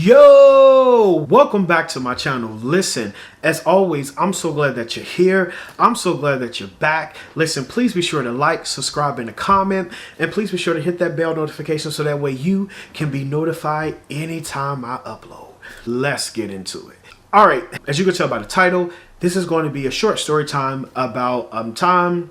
Yo, welcome back to my channel. Listen, as always, I'm so glad that you're here. I'm so glad that you're back. Listen, please be sure to like, subscribe, and comment, and please be sure to hit that bell notification so that way you can be notified anytime I upload. Let's get into it. All right, as you can tell by the title, this is going to be a short story time about time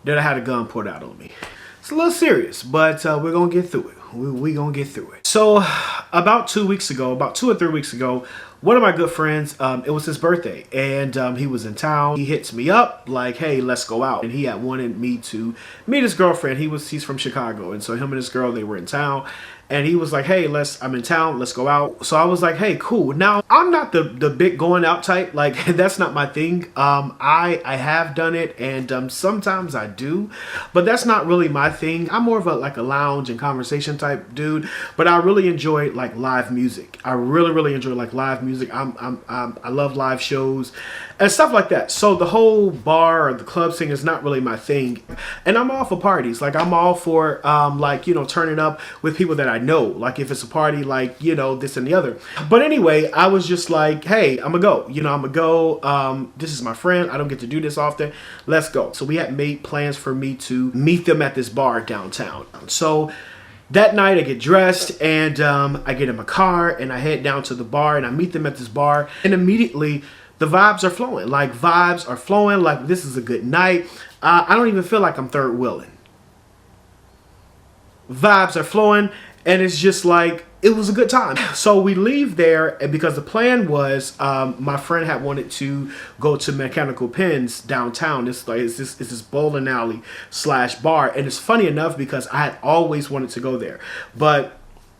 that I had a gun pulled out on me. It's a little serious, but we're gonna get through it. We're gonna get through it. So about 2 or 3 weeks ago, one of my good friends, it was his birthday, and he was in town. He hits me up like, hey, let's go out. And he had wanted me to meet his girlfriend. He's from Chicago, and so him and his girl, they were in town. And he was like, hey, I'm in town, let's go out. So I was like, hey, cool. Now, I'm not the big going out type. Like, that's not my thing. I have done it, and sometimes I do, but that's not really my thing. I'm more of a lounge and conversation type dude, but I really enjoy like live music. I really enjoy like live music. I love live shows and stuff like that. So the whole bar or the club thing is not really my thing. And I'm all for parties. Like, I'm all for turning up with people that I know, like if it's a party, like, this and the other. But anyway, I was just like, hey, I'm gonna go. I'm gonna go. This is my friend. I don't get to do this often. Let's go. So we had made plans for me to meet them at this bar downtown. So that night I get dressed and I get in my car and I head down to the bar and I meet them at this bar, and immediately the vibes are flowing. Like this is a good night. I don't even feel like I'm third wheeling. Vibes are flowing, and it's just like, it was a good time. So we leave there, and because the plan was, my friend had wanted to go to Mechanical Pens downtown. It's this bowling alley / bar, and it's funny enough because I had always wanted to go there, but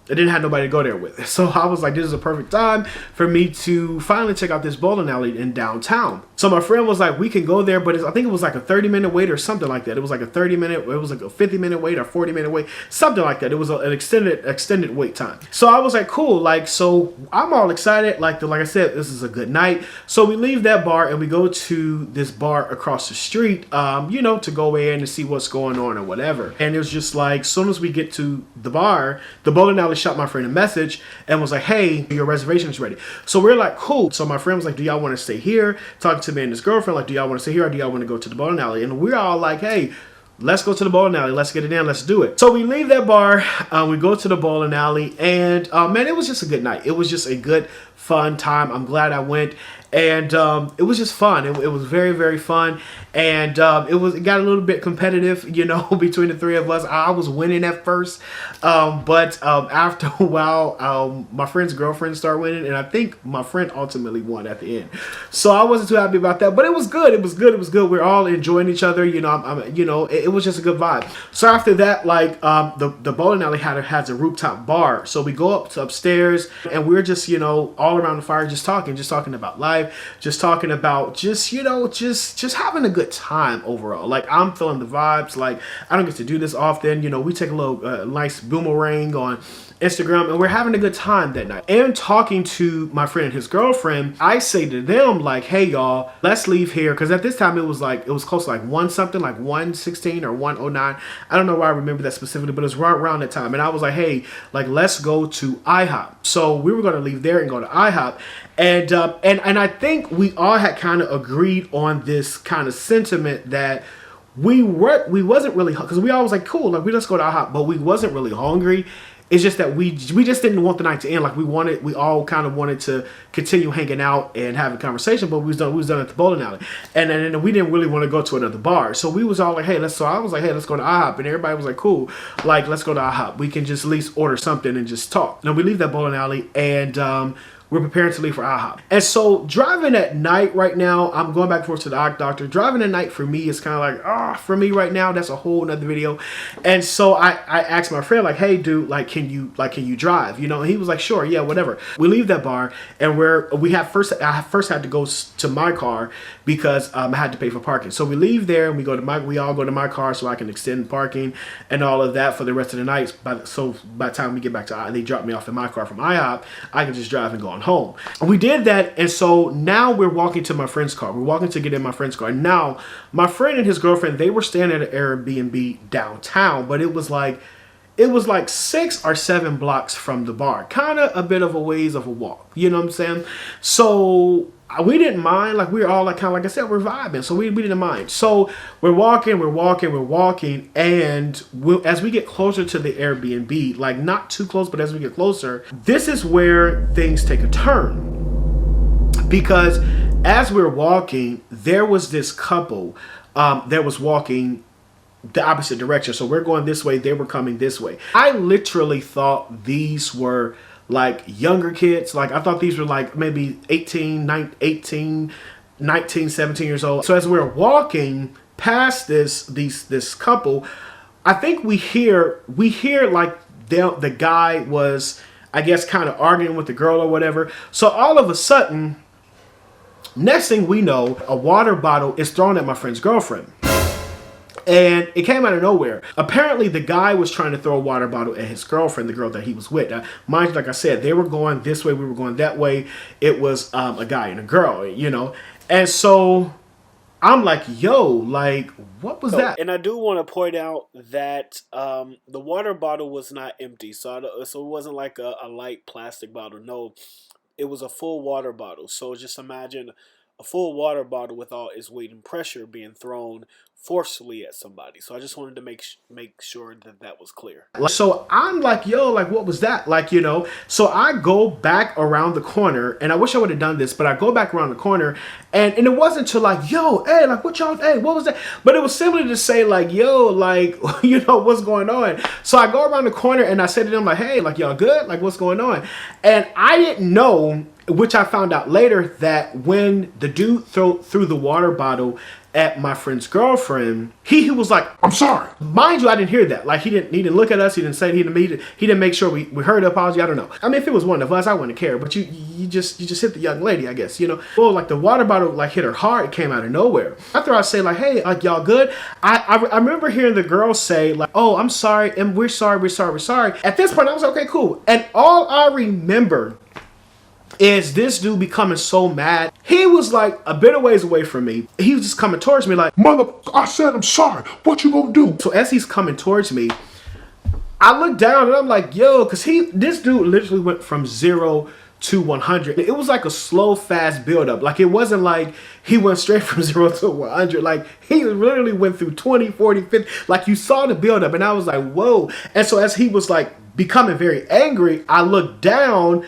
I didn't have nobody to go there with. So I was like, this is a perfect time for me to finally check out this bowling alley in downtown. So my friend was like, we can go there, but I think it was like a 30-minute wait or something like that. It was like a 30-minute, it was like a 50-minute wait or 40-minute wait, something like that. It was an extended wait time. So I was like, cool. Like, so I'm all excited. Like I said, this is a good night. So we leave that bar and we go to this bar across the street, to go in and see what's going on or whatever. And it was just like, as soon as we get to the bar, the bowling alley shot my friend a message and was like, hey, your reservation is ready. So we're like, cool. So my friend was like, do y'all want to stay here? Talking to me and his girlfriend, like, do y'all want to stay here or do y'all want to go to the bowling alley? And we're all like, hey, let's go to the bowling alley. Let's get it in. Let's do it. So we leave that bar. We go to the bowling alley, and man, it was just a good night. It was just a good, fun time. I'm glad I went. And it was just fun. It was very fun, and it got a little bit competitive, between the three of us. I was winning at first, but after a while, my friend's girlfriend started winning, and I think my friend ultimately won at the end. So I wasn't too happy about that, but it was good. It was good. We're all enjoying each other. It was just a good vibe. So after that, like the bowling alley has a rooftop bar, so we go up to upstairs, and we're just all around the fire, just talking about life. Just talking about just having a good time overall. Like, I'm feeling the vibes. Like, I don't get to do this often. We take a little nice boomerang on Instagram, and we're having a good time that night. And talking to my friend and his girlfriend, I say to them like, hey y'all, let's leave here, because at this time it was close to like 116 or 109. I don't know why I remember that specifically, but it was right around that time. And I was like, hey, like, let's go to IHOP. So we were going to leave there and go to IHOP. And I think we all had kind of agreed on this kind of sentiment that we wasn't really, because we all was like, cool, like, let's go to IHOP, but we wasn't really hungry. It's just that we just didn't want the night to end. Like, we all kind of wanted to continue hanging out and having conversation, but we was done at the bowling alley, and then we didn't really want to go to another bar. So we was all like, hey, so I was like, hey, let's go to IHOP, and everybody was like, cool, like, let's go to IHOP. We can just at least order something and just talk. Now we leave that bowling alley, and we're preparing to leave for IHOP. And so driving at night right now, I'm going back and forth to the eye doctor. Driving at night for me is kind of like, for me right now, that's a whole nother video. And so I asked my friend, like, hey dude, like, can you drive? And he was like, sure, yeah, whatever. We leave that bar, and I first had to go to my car because I had to pay for parking. So we leave there and we all go to my car so I can extend parking and all of that for the rest of the night. So by the time we get back to IHOP, they drop me off in my car from IHOP, I can just drive and go on home. We did that, and so now we're walking to my friend's car. We're walking to get in my friend's car. Now, my friend and his girlfriend, they were staying at an Airbnb downtown, but it was like, it was like 6 or 7 blocks from the bar. Kind of a bit of a ways of a walk. You know what I'm saying? So we didn't mind. Like, we were all like, kind of like I said, we're vibing. So we didn't mind. So we're walking. And as we get closer to the Airbnb, like not too close, but as we get closer, this is where things take a turn. Because as we're walking, there was this couple that was walking the opposite direction. So we're going this way, they were coming this way. I literally thought these were like younger kids. Like, I thought these were like maybe 19, 17 years old. So as we're walking past this couple, I think we hear like the guy was, I guess, kind of arguing with the girl or whatever. So all of a sudden, next thing we know, a water bottle is thrown at my friend's girlfriend. And it came out of nowhere. Apparently, the guy was trying to throw a water bottle at his girlfriend, the girl that he was with. Now, mind you, like I said, they were going this way, we were going that way. It was a guy and a girl, you know. And so I'm like, yo, like, what was that? And I do want to point out that the water bottle was not empty. So it wasn't like a light plastic bottle. No, it was a full water bottle. So just imagine a full water bottle with all its weight and pressure being thrown forcefully at somebody. So I just wanted to make sure that was clear. So I'm like, yo, like, what was that? Like, you know, so I go back around the corner, and I wish I would have done this, but I go back around the corner, and it wasn't to like, yo, hey, like, what y'all, hey, what was that? But it was simply to say like, yo, like, you know, what's going on? So I go around the corner and I say to them like, hey, like, y'all good? Like, what's going on? And I didn't know, which I found out later, that when the dude threw the water bottle at my friend's girlfriend, he was like, I'm sorry. Mind you, I didn't hear that. Like, he didn't look at us. He didn't say, he didn't make sure we heard the apology. I don't know. I mean, if it was one of us, I wouldn't care. But you just hit the young lady, I guess, you know. Well, like, the water bottle like hit her hard. It came out of nowhere. After I say like, hey, like, y'all good? I remember hearing the girl say like, oh, I'm sorry, and we're sorry. At this point, I was like, okay, cool. And all I remember is this dude becoming so mad. He was like a bit of ways away from me. He was just coming towards me like, mother, I said I'm sorry. What you gonna do? So as he's coming towards me, I look down and I'm like, yo, because this dude literally went from 0 to 100. It was like a slow, fast buildup. Like, it wasn't like he went straight from 0 to 100. Like, he literally went through 20, 40, 50. Like, you saw the buildup, and I was like, whoa. And so as he was like becoming very angry, I looked down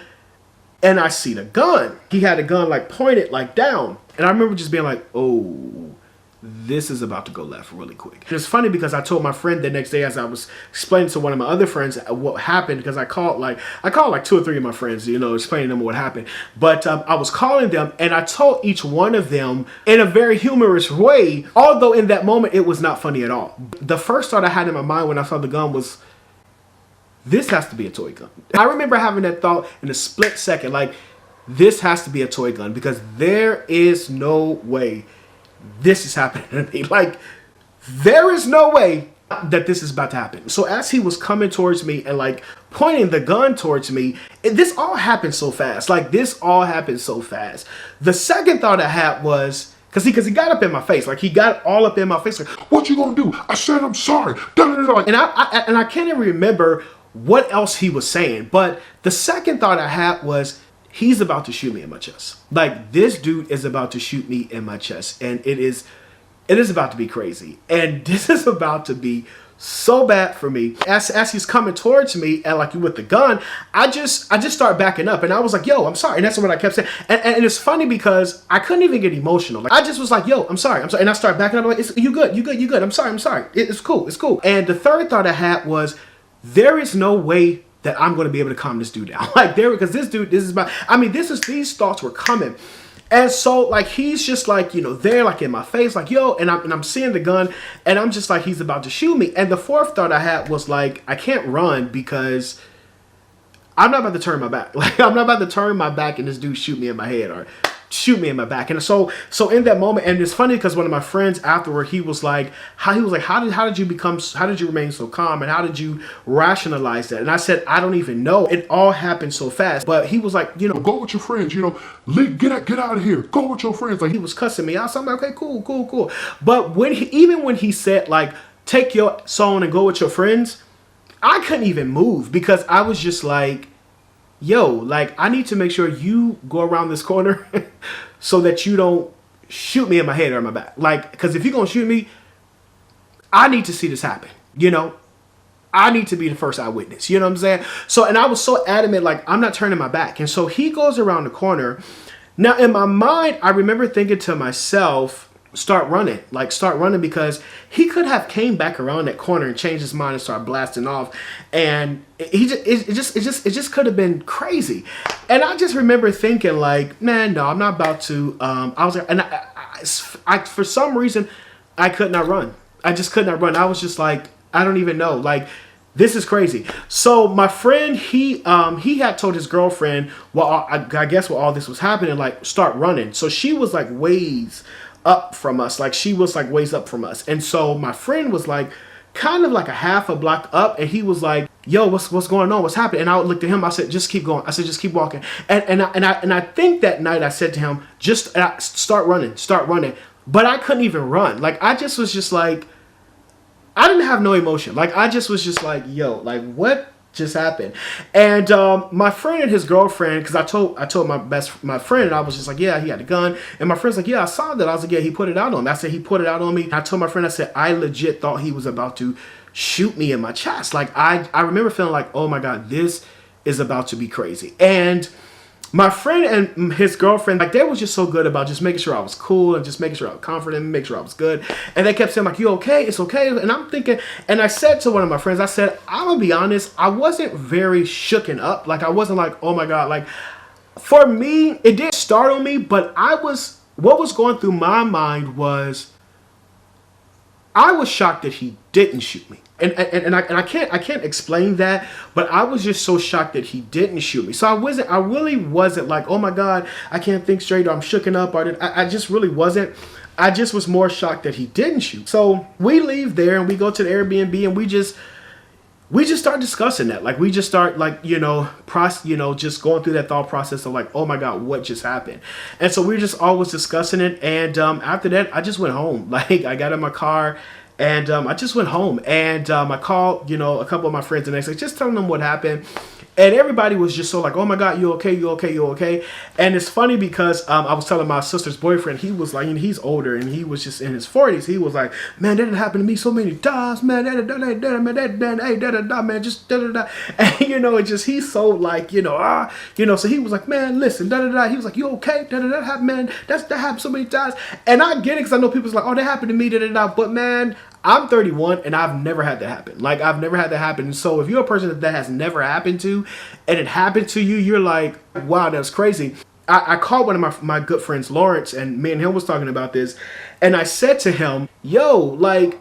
and I see the gun. He had a gun like pointed like down. And I remember just being like, oh, this is about to go left really quick. And it's funny because I told my friend the next day, as I was explaining to one of my other friends what happened, because I called like 2 or 3 of my friends, you know, explaining to them what happened. But I was calling them, and I told each one of them in a very humorous way, although in that moment it was not funny at all. The first thought I had in my mind when I saw the gun was, this has to be a toy gun. I remember having that thought in a split second, like, this has to be a toy gun, because there is no way this is happening to me. Like, there is no way that this is about to happen. So as he was coming towards me and like pointing the gun towards me, this all happened so fast. Like, this all happened so fast. The second thought I had was, because he got up in my face. Like, he got all up in my face. Like, what you gonna do? I said I'm sorry. And I can't even remember what else he was saying. But the second thought I had was, he's about to shoot me in my chest. Like, this dude is about to shoot me in my chest. And it is about to be crazy. And this is about to be so bad for me. As he's coming towards me and like with the gun, I just start backing up, and I was like, yo, I'm sorry. And that's what I kept saying. And it's funny because I couldn't even get emotional. Like, I just was like, yo, I'm sorry. And I start backing up. I'm like, you good. I'm sorry. It's cool. And the third thought I had was, there is no way that I'm going to be able to calm this dude down. Like, because these thoughts were coming. And so, like, he's just like, you know, there, like, in my face, like, yo, and I'm seeing the gun, and I'm just like, he's about to shoot me. And the fourth thought I had was like, I can't run because I'm not about to turn my back. Like, I'm not about to turn my back and this dude shoot me in my head or shoot me in my back. And so in that moment, and it's funny because one of my friends afterward, he was like, how did you remain so calm, and how did you rationalize that? And I said, I don't even know. It all happened so fast. But he was like, you know, go with your friends, you know, get out of here, go with your friends. Like, he was cussing me out. So I'm like, okay, cool. But even when he said like, take your phone and go with your friends, I couldn't even move because I was just like, yo, like, I need to make sure you go around this corner so that you don't shoot me in my head or in my back. Like, because if you're going to shoot me, I need to see this happen, you know? I need to be the first eyewitness, you know what I'm saying? So, and I was so adamant, like, I'm not turning my back. And so he goes around the corner. Now, in my mind, I remember thinking to myself, start running, because he could have came back around that corner and changed his mind and started blasting off, and it just could have been crazy. And I just remember thinking, like, man, no, I'm not about to. I was like, and I for some reason I could not run. I just could not run. I was just like, I don't even know, like, this is crazy. So my friend, he had told his girlfriend, well, I guess while all this was happening, like, start running. So she was like ways up from us, like she was like ways up from us. And so my friend was like kind of like a half a block up, and he was like, yo, what's going on, what's happening? And I looked at him, I said, just keep going. I said, just keep walking. And I think that night I said to him, just start running. But I couldn't even run. Like, I just was just like, I didn't have no emotion. Like, I just was just like, yo, like, what just happened? And my friend and his girlfriend, because I told my friend, and I was just like, yeah, he had a gun. And my friend's like, yeah, I saw that. I was like, yeah, he put it out on me. I said, he put it out on me. I told my friend, I said, I legit thought he was about to shoot me in my chest. Like, I remember feeling like, oh my God, this is about to be crazy. And my friend and his girlfriend, like, they was just so good about just making sure I was cool and just making sure I was confident, make sure I was good. And they kept saying, like, you okay? It's okay. And I'm thinking, and I said to one of my friends, I said, I'm gonna be honest, I wasn't very shooken up. Like, I wasn't like, oh my God. Like, for me, it did startle me, but what was going through my mind was, I was shocked that he didn't shoot me. And I can't explain that, but I was just so shocked that he didn't shoot me. So I really wasn't like, oh my God, I can't think straight, or I'm shooken up, or I just really wasn't. I just was more shocked that he didn't shoot. So we leave there and we go to the Airbnb, and we just start discussing that. Like, we just start, like, just going through that thought process of like, oh my God, what just happened? And so we just always discussing it. And after that, I just went home. Like, I got in my car, and I just went home, and I called, a couple of my friends the next day, just telling them what happened. And everybody was just so like, oh my God, you okay, you okay, you okay? And it's funny because I was telling my sister's boyfriend, he was like, and he's older, and he was just in his 40s. He was like, man, that happened to me so many times, man. Man, just da-da-da. And, it just, he's so like, so he was like, man, listen, da-da-da. He was like, you okay? Da-da-da happened, man. That happened so many times. And I get it, because I know people's like, oh, that happened to me, da-da-da. But man, I'm 31 and I've never had that happen. Like, I've never had that happen. And so if you're a person that has never happened to, and it happened to you, you're like, wow, that's crazy. I called one of my good friends, Lawrence, and me and him was talking about this. And I said to him, yo, like,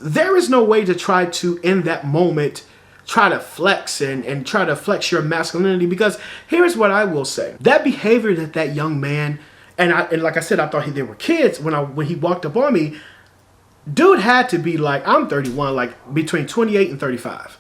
there is no way to try to, in that moment, try to flex and try to flex your masculinity. Because here's what I will say. That behavior that young man, and like I said, I thought they were kids when he walked up on me. Dude had to be like, I'm 31, like between 28 and 35.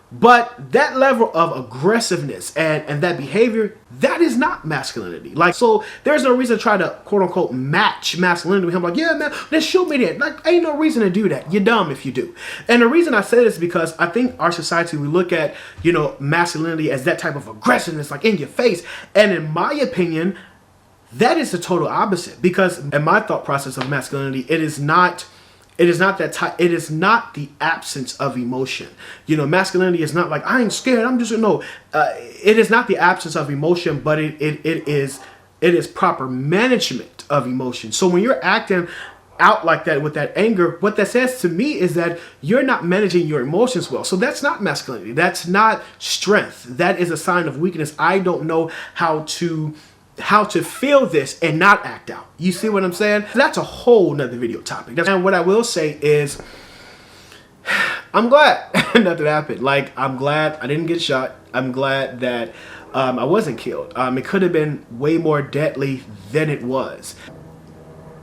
But that level of aggressiveness and that behavior, that is not masculinity. Like, so there's no reason to try to, quote unquote, match masculinity with him. Like, yeah, man, then shoot me then. Like, ain't no reason to do that. You're dumb if you do. And the reason I say this is because I think our society, we look at, masculinity as that type of aggressiveness, like in your face. And in my opinion, that is the total opposite. Because in my thought process of masculinity, it is not that type. It is not the absence of emotion. Masculinity is not like, I ain't scared, I'm just no. It is not the absence of emotion, but it is proper management of emotion. So when you're acting out like that with that anger, what that says to me is that you're not managing your emotions well. So that's not masculinity. That's not strength. That is a sign of weakness. I don't know how to feel this and not act out. You see what I'm saying? That's a whole nother video topic. And what I will say is, I'm glad nothing happened. Like, I'm glad I didn't get shot. I'm glad that I wasn't killed. It could have been way more deadly than it was.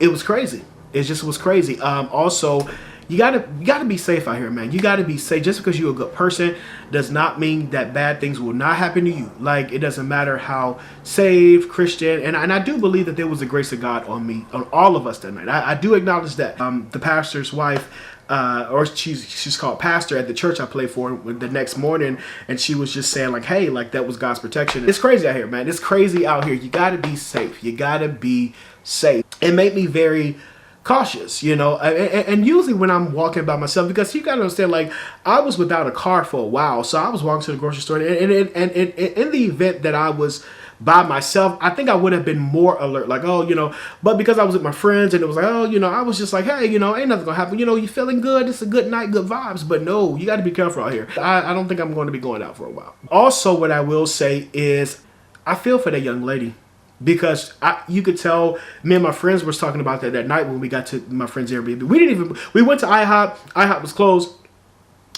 It was crazy. It just was crazy. Also, you gotta be safe out here, man. You gotta be safe. Just because you're a good person does not mean that bad things will not happen to you. Like, it doesn't matter how saved, Christian, and I do believe that there was the grace of God on me, on all of us that night. I do acknowledge that. The pastor's wife, or she's called pastor at the church I play for, the next morning, and she was just saying like, hey, like, that was God's protection. It's crazy out here, man. It's crazy out here. You gotta be safe. You gotta be safe. It made me very cautious, you know, and usually when I'm walking by myself, because you gotta understand, like, I was without a car for a while, so I was walking to the grocery store, and in the event that I was by myself, I think I would have been more alert, like, oh, you know, but because I was with my friends and it was like, oh, you know, I was just like, hey, you know, ain't nothing gonna happen, you know, you feeling good, it's a good night, good vibes. But no, you got to be careful out here. I don't think I'm going to be going out for a while. Also, what I will say is I feel for that young lady, because you could tell me and my friends was talking about that night when we got to my friend's Airbnb. We went to IHOP was closed,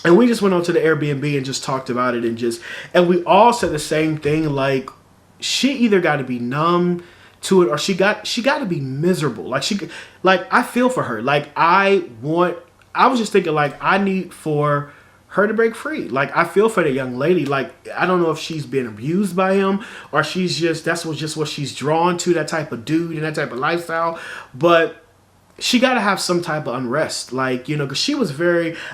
and we just went on to the Airbnb and just talked about it, and we all said the same thing, like, she either got to be numb to it, or she got to be miserable. Like, I feel for her. Like, I was just thinking, like, I need for her to break free. Like, I feel for the young lady. Like, I don't know if she's been abused by him, or she's just what she's drawn to, that type of dude and that type of lifestyle. But she got to have some type of unrest, like, you know, because she was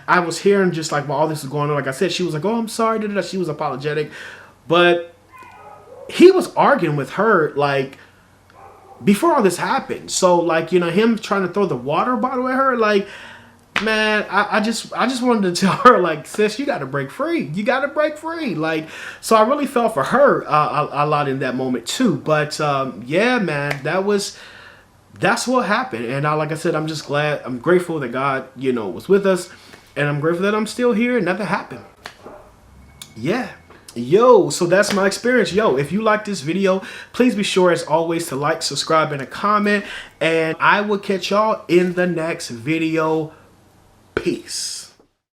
I was hearing just like while all this is going on, like I said, she was like, oh, I'm sorry, she was apologetic, but he was arguing with her, like, before all this happened. So, like, you know, him trying to throw the water bottle at her, like, man, I just wanted to tell her, like, sis, you got to break free. You got to break free. Like, so I really felt for her a lot in that moment too. But yeah, man, that's what happened. And like I said, I'm grateful that God, you know, was with us, and I'm grateful that I'm still here and nothing happened. Yeah. Yo, so that's my experience. Yo, if you like this video, please be sure as always to like, subscribe, and a comment, and I will catch y'all in the next video. Peace.